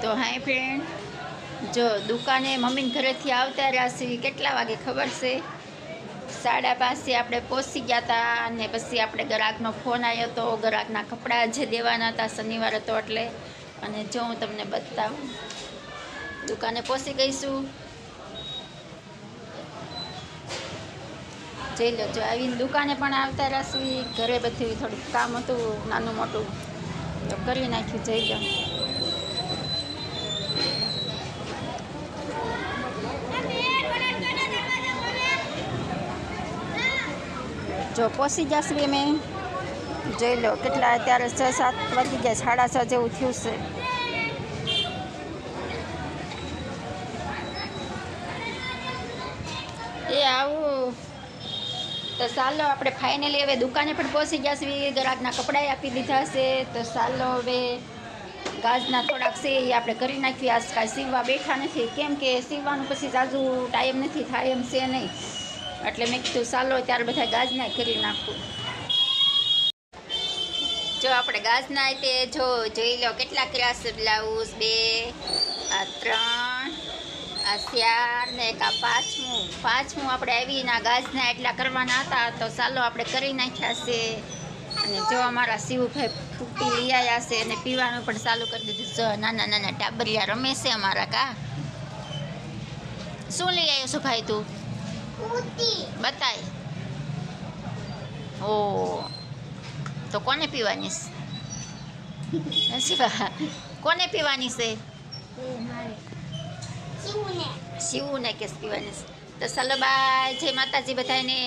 તો હાય ફ્રેન્ડ, જો દુકાને મમ્મીને ઘરેથી આવતા રહ્યા છીએ. કેટલા વાગે ખબર છે? 5:30 આપણે પહોંચી ગયા હતા. અને પછી આપણે ગ્રાહકનો ફોન આવ્યો હતો. ગ્રાહકના કપડાં જે દેવાના હતા, શનિવાર હતો એટલે. અને જો હું તમને બતાવું, દુકાને પહોંચી ગઈશું. જઈ લો. જો આવીને દુકાને પણ આવતા રહ્યા. ઘરે બધું થોડુંક કામ હતું, નાનું મોટું, તો કરી નાખ્યું. જઈ લો. જો પહોંચી જશે અમે. જોઈ લો કેટલા અત્યારે 6-7 વાગી ગયા, 6:30 જેવું થયું છે. એ આવું તો ચાલો આપણે ફાઇનલી હવે દુકાને પણ પહોંચી ગયા છીએ. ગ્રાહકના કપડાં આપી દીધા છે. તો ચાલો હવે ગાજના થોડાક છે એ આપણે કરી નાખીએ. આજ કાંઈ સીવવા બેઠા નથી, કેમ કે સીવવાનું પછી જાજુ ટાઈમ નથી, થાય એમ છે નહીં. એટલે મેં કીધું ચાલો ત્યારે બધા ગાજના કરી નાખું. જો આપણે ગાજના તે જોઈ લો કેટલા કર્યા છે. બ્લાઉઝ 2, આ 3, આ 4 ને એક આ 5મું આપણે આવીને ગાજના એટલા કરવાના હતા. તો ચાલો આપણે કરી નાખ્યા છે. અને જો અમારા શિવભાઈ ફૂટી લઈ આવ્યા છે અને પીવાનું પણ ચાલુ કરી દીધું. જો નાના નાના ટાબરિયા રમે છે અમારા. કા શું લઈ આવ્યો છું ભાઈ તું? બતાય. ઓ તો કોને પીવાની છે? શિવા કોને પીવાની છે? શિવને કેસ પીવાની છે. તો ચાલો બાય, જય માતાજી બધાને.